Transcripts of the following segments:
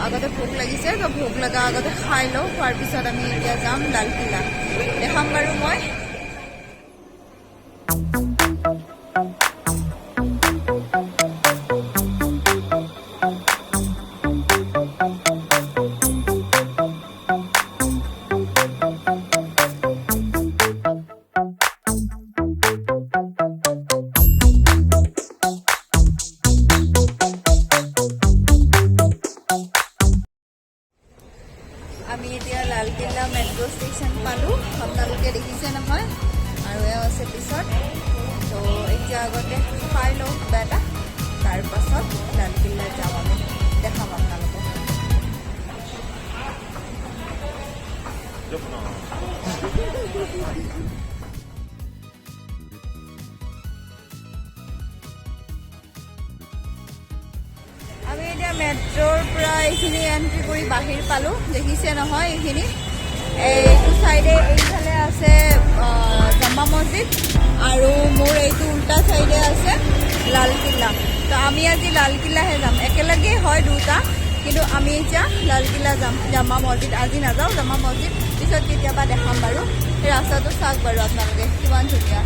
আগতে ভোক লাগিছে তো ভোক লগা আগতে খাই লওঁ খোৱাৰ পিছত আমি এতিয়া যাম লালকিল্লা দেখাম বাৰু মই আমি এতিয়া লালকিল্লা মেট্ৰ' ষ্টেচন পালোঁ আপোনালোকে দেখিছে নহয় আৰু এয়া আছে পিছত তো এতিয়া আগতে খাই লওঁ কিবা এটা তাৰপাছত লালকিল্লা যাম আমি দেখাম আপোনালোকক আমি এতিয়া মেট্ৰ'ৰ পৰা এইখিনি এণ্ট্ৰি কৰি বাহিৰ পালোঁ দেখিছে নহয় এইখিনি এইটো চাইডে এইফালে আছে জামা মছজিদ আৰু মোৰ এইটো উল্টা চাইডে আছে লালকিল্লা তো আমি আজি লালকিল্লাহে যাম একেলগে হয় দুটা কিন্তু আমি এতিয়া লালকিল্লা যাম জামা মছজিদ আজি নাযাওঁ জামা মছজিদ পিছত কেতিয়াবা দেখাম বাৰু এই ৰাস্তাটো চাওক বাৰু আপোনালোকে কিমান ধুনীয়া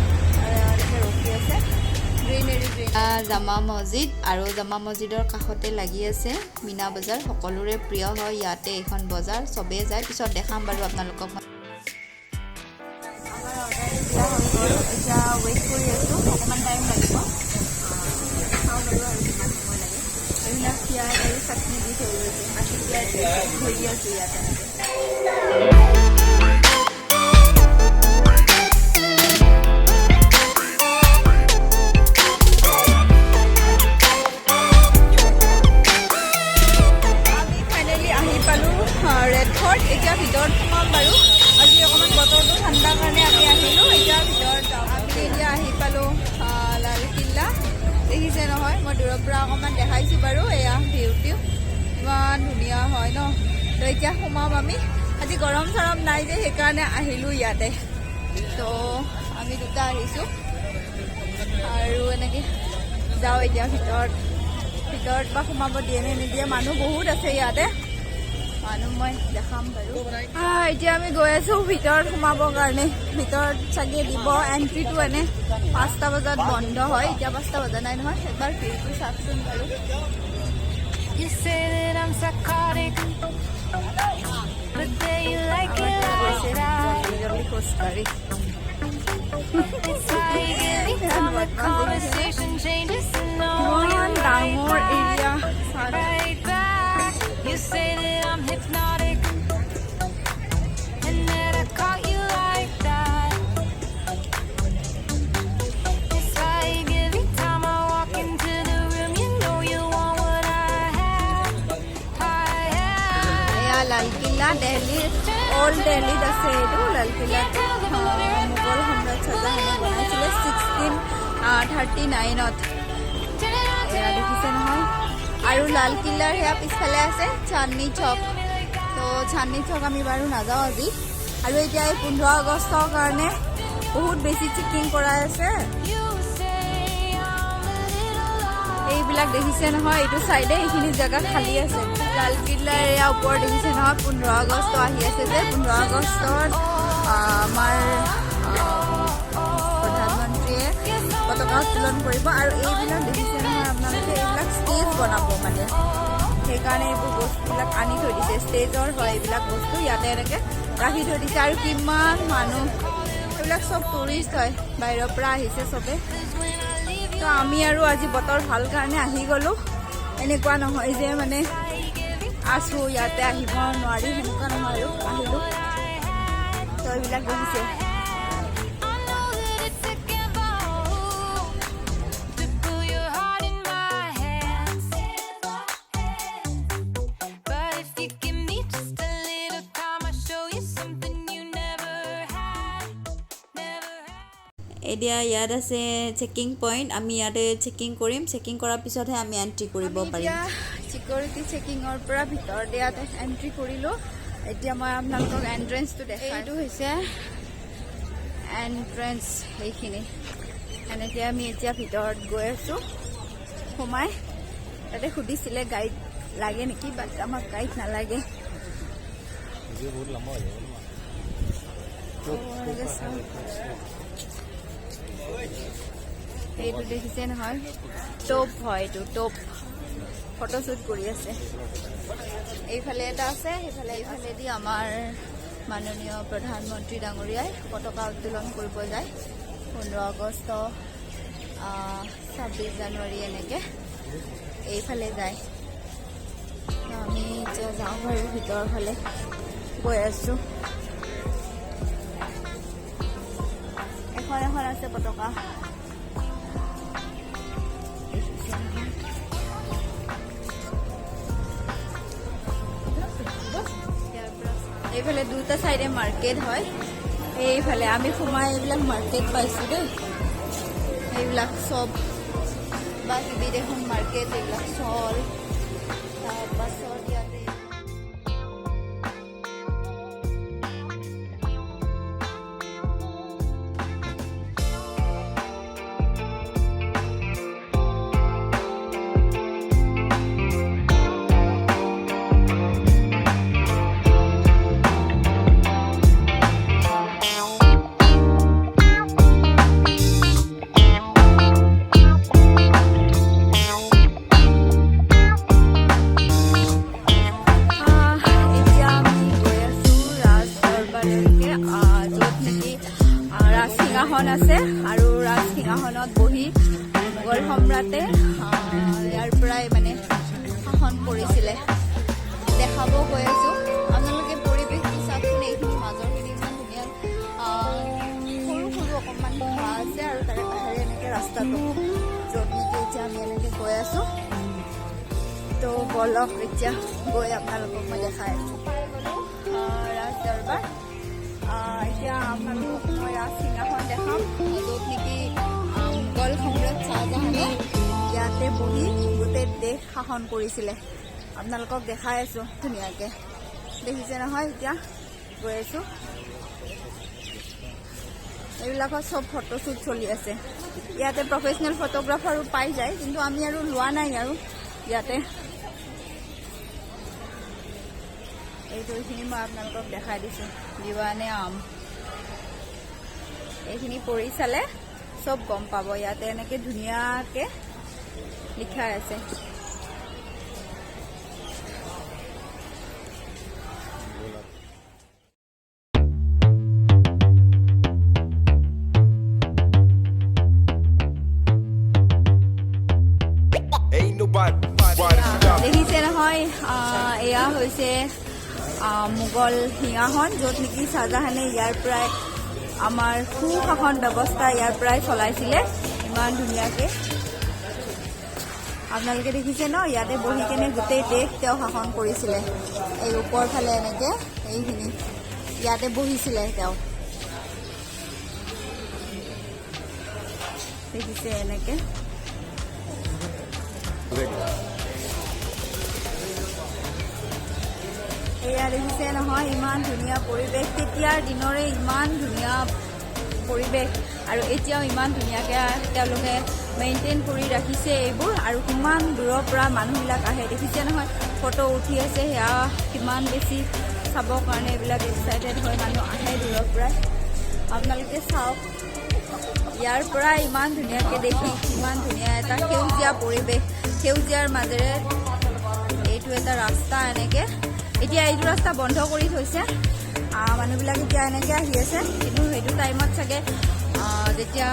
ৰখি আছে জামা মছজিদ আৰু জামা মছজিদৰ কাষতে লাগি আছে মিনা বজাৰ সকলোৰে প্ৰিয় হয় ইয়াতে এখন বজাৰ চবেই যায় পিছত দেখাম বাৰু আপোনালোকক আমাৰ অৰ্ডাৰ এতিয়া ৱেইট কৰি আছোঁ অকণমান টাইম লাগিব খাওঁ বাৰু আৰু কিমান সময় লাগে এইবিলাক পিঁয়াজ আৰু চাটনি দি থৈ গৈছে মাটি পিঁয়াজ থৈ দি আছোঁ ইয়াতে এতিয়া ভিতৰত সোমাম বাৰু আজি অকণমান বতৰটো ঠাণ্ডা কাৰণে আমি আহিলোঁ এতিয়া ভিতৰত যাওঁ আমি এতিয়া আহি পালোঁ লালকিল্লা দেখিছে নহয় মই দূৰৰ পৰা অকণমান দেখাইছোঁ বাৰু এয়া ভিউটো ইমান ধুনীয়া হয় ন তো এতিয়া সোমাম আমি আজি গৰম চৰম নাই যে সেইকাৰণে আহিলোঁ ইয়াতে তো আমি দুটা আহিছোঁ আৰু এনেকৈ যাওঁ এতিয়া ভিতৰত বা সোমাব দিয়ে নে নিদিয়ে মানুহ বহুত আছে ইয়াতে মানুহ মই দেখাম বাৰু এতিয়া আমি গৈ আছোঁ ভিতৰত সোমাবৰ কাৰণে ভিতৰত চাগে দিব এণ্ট্ৰিটো এনে 5টা বজাত বন্ধ হয় এতিয়া 5টা বজা নাই নহয় এবাৰ ভিউটো চাওকচোন বাৰু খোজকাঢ়ি ইমান ডাঙৰ area You say that I'm hypnotic and that I caught you like that. It's like every time I walk into the room, you know you want what I have. Yeah, Lalkilla, Delhi, old Delhi. That's it. Lalkilla. Mughal Hamrat Saja hame banaisile 1639 ot. Yeah, dekhise নহয় আৰু লালকিল্লাৰ সেয়া পিছফালে আছে চান্দনী চক তো চান্দনী চক আমি বাৰু নাযাওঁ আজি আৰু এতিয়া এই 15 আগষ্টৰ কাৰণে বহুত বেছি চেকিং কৰাই আছে এইবিলাক দেখিছে নহয় এইটো চাইডে এইখিনি জেগা খালী আছে লালকিল্লাৰ এয়া ওপৰত দেখিছে নহয় 15 আগষ্ট আহি আছে যে 15 আগষ্টত আমাৰ প্ৰধানমন্ত্ৰীয়ে পতাকা উত্তোলন কৰিব আৰু এইবিলাক দেখিছে নহয় আপোনালোকে এইবিলাক ষ্টেজ বনাব মানে সেইকাৰণে এইবোৰ বস্তুবিলাক আনি থৈ দিছে ষ্টেজৰ হয় এইবিলাক বস্তু ইয়াতে এনেকৈ ৰাখি থৈ দিছে আৰু কিমান মানুহ এইবিলাক চব টুৰিষ্ট হয় বাহিৰৰ পৰা আহিছে চবে তো আমি আৰু আজি বতৰ ভাল কাৰণে আহি গ'লোঁ এনেকুৱা নহয় যে মানে আছোঁ ইয়াতে আহিব নোৱাৰি সেনেকুৱা নহয় আৰু আহিলোঁ তো এইবিলাক দেখিছে এতিয়া ইয়াত আছে চেকিং পইণ্ট আমি ইয়াতে চেকিং কৰিম চেকিং কৰাৰ পিছতহে আমি এণ্ট্ৰি কৰিব পাৰিম ছিকিউৰিটি চেকিঙৰ পৰা ভিতৰত ইয়াতে এণ্ট্ৰি কৰিলোঁ এতিয়া মই আপোনালোকক এণ্ট্ৰেঞ্চটো দেখাই এইটো হৈছে এণ্ট্ৰেঞ্চ এইখিনি এনেকৈ আমি এতিয়া ভিতৰত গৈ আছোঁ সোমাই তাতে সুধিছিলে গাইড লাগে নেকি বাট আমাক গাইড নালাগে এইটো দেখিছে নহয় টপ হয় এইটো টপ ফটোশ্বুট কৰি আছে এইফালে এটা আছে এইফালেদি আমাৰ মাননীয় প্ৰধানমন্ত্ৰী ডাঙৰীয়াই পতাকা উত্তোলন কৰিব যায় 15 আগষ্ট 26 জানুৱাৰী এনেকৈ এইফালে যায় আমি এতিয়া যাওঁ বাৰু ভিতৰৰ ফালে গৈ আছোঁ এখন আছে পতাকা এইফালে দুটা সাইডে মার্কেট হয় এইফালে আমি সোমাই এইবিলাক মার্কেট পাইছো দেই এইবিলাক সব বা কিবি দেখোন মার্কেট এইবিলাক চল তাৰপাছত ইয়াতে আছে আৰু ৰাজসিংহাসনত বহি মোগল সম্ৰাটে ইয়াৰ পৰাই মানে শাসন কৰিছিলে দেখাব গৈ আছো আপোনালোকে পৰিৱেশটো চাওকচোন এইখিনি মাজৰখিনি ইমান ধুনীয়া সৰু সৰু অকণমান ঘাঁহ আছে আৰু তাৰে কাষেৰে এনেকৈ ৰাস্তাটো য'ত নেকি এতিয়া আমি এনেকৈ গৈ আছো তো বলক এতিয়া গৈ আপোনালোকক মই দেখাই আছো ৰাজ দৰবাৰ এতিয়া আপোনালোকক মই ৰাজসিংহাসন দেখাম য'ত নেকি মোগল সম্ৰাট শ্বাহজাহানে ইয়াতে বহি গোটেই দেশ শাসন কৰিছিলে আপোনালোকক দেখাই আছো ধুনীয়াকৈ দেখিছে নহয় এতিয়া গৈ আছো এইবিলাকত চব ফটোশ্বুট চলি আছে ইয়াতে প্ৰফেচনেল ফটোগ্ৰাফাৰো পাই যায় কিন্তু আমি আৰু লোৱা নাই আৰু ইয়াতে এইখিনি মই আপোনালোকক দেখাই দিছোঁ দিৱানে আম এইখিনি পঢ়ি চালে চব গম পাব ইয়াতে এনেকৈ ধুনীয়াকৈ লিখা আছে দেখিছে নহয় এয়া হৈছে মোগল সিংহাসন য'ত নেকি শ্বাহজাহানে ইয়াৰ পৰাই আমাৰ সুশাসন ব্যৱস্থা ইয়াৰ পৰাই চলাইছিলে ইমান ধুনীয়াকৈ আপোনালোকে দেখিছে ন ইয়াতে বহি কেনে গোটেই দেশ তেওঁ শাসন কৰিছিলে এই ওপৰ ফালে এনেকৈ এইখিনি ইয়াতে বহিছিলে তেওঁ দেখিছে এনেকৈ এয়া দেখিছে নহয় ইমান ধুনীয়া পৰিৱেশ তেতিয়াৰ দিনৰে ইমান ধুনীয়া পৰিৱেশ আৰু এতিয়াও ইমান ধুনীয়াকৈ তেওঁলোকে মেইনটেইন কৰি ৰাখিছে এইবোৰ আৰু কিমান দূৰৰ পৰা মানুহবিলাক আহে দেখিছে নহয় ফটো উঠি আছে সেয়া কিমান বেছি চাবৰ কাৰণে এইবিলাক এক্সাইটেড হৈ মানুহ আহে দূৰৰ পৰাই আপোনালোকে চাওক ইয়াৰ পৰা ইমান ধুনীয়াকৈ দেখি ইমান ধুনীয়া এটা সেউজীয়া পৰিৱেশ সেউজীয়াৰ মাজেৰে এইটো এটা ৰাস্তা এনেকৈ এতিয়া এইটো ৰাস্তা বন্ধ কৰি থৈছে মানুহবিলাক এতিয়া এনেকৈ আহি আছে কিন্তু সেইটো টাইমত চাগে যেতিয়া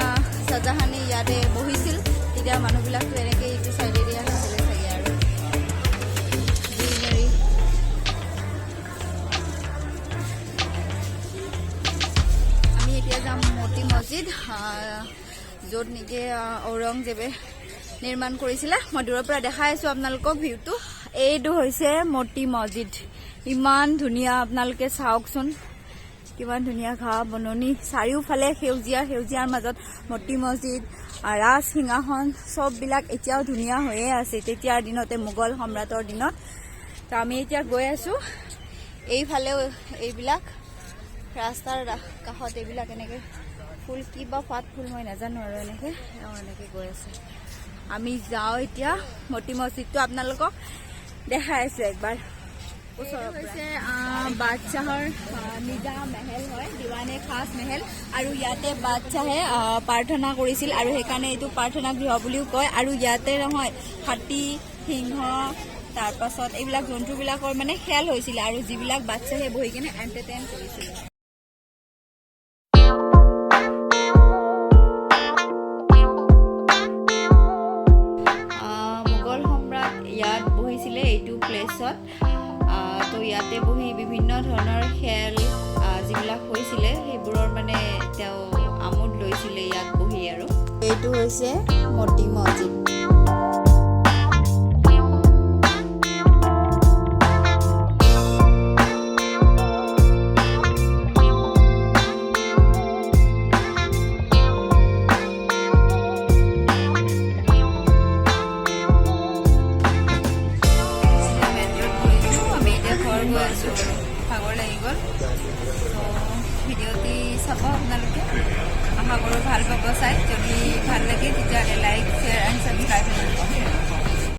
শ্বাহজাহানে ইয়াতে বহিছিল তেতিয়া মানুহবিলাকতো এনেকৈ এইটো চাইডেদি আহিছিলে চাগে আৰু গ্ৰীনেৰী আমি এতিয়া যাম মতি মছজিদ য'ত নেকি ঔৰংজেবে নিৰ্মাণ কৰিছিলে মই দূৰৰ পৰা দেখাই আছোঁ আপোনালোকক ভিউটো এইটো হৈছে মতি মছজিদ ইমান ধুনীয়া আপোনালোকে চাওকচোন কিমান ধুনীয়া ঘাঁহ বননি চাৰিওফালে সেউজীয়াৰ মাজত মতি মছজিদ ৰাজসিংহাসন চববিলাক এতিয়াও ধুনীয়া হৈয়ে আছে তেতিয়াৰ দিনতে মোগল সম্ৰাটৰ দিনত তো আমি এতিয়া গৈ আছোঁ এইফালেও এইবিলাক ৰাস্তাৰ কাষত এইবিলাক এনেকৈ ফুল কি বা পাত ফুল মই নাজানো আৰু এনেকৈ গৈ আছে আমি যাওঁ এতিয়া মতি মছজিদটো আপোনালোকক দেখাই আছো একবাৰ হৈছে বাদশ্বাহৰ নিজা মেহেল হয়, দিৱানে খাস মেহেল। আৰু ইয়াতে বাদশ্বাহে প্ৰাৰ্থনা কৰিছিল আৰু সেইকাৰণে এইটো প্ৰাৰ্থনা গৃহ বুলিও কয়। আৰু ইয়াতে নহয় হাতী, সিংহ, তাৰপাছত এইবিলাক জন্তুবিলাকৰ মানে খেল হৈছিলে আৰু যিবিলাক বাদশ্বাহে বহি কিনে এণ্টাৰটেইন কৰিছিলে। মোগল সম্ৰাট ইয়াত বহিছিলে এইটো প্লেচত। তো ইয়াতে বহি বিভিন্ন ধৰণৰ খেল যিবিলাক হৈছিলে সেইবোৰৰ মানে তেওঁ আমোদ লৈছিলে ইয়াত বহি। আৰু এইটো হৈছে মতি মছজিদ। ভাগৰ লাগি গ'ল। ভিডিঅ'টি চাব আপোনালোকে, আশা কৰোঁ ভাল পাব চাই। যদি ভাল লাগে তেতিয়াহ'লে লাইক, শ্বেয়াৰ এণ্ড ছাবস্ক্ৰাইব কৰিব।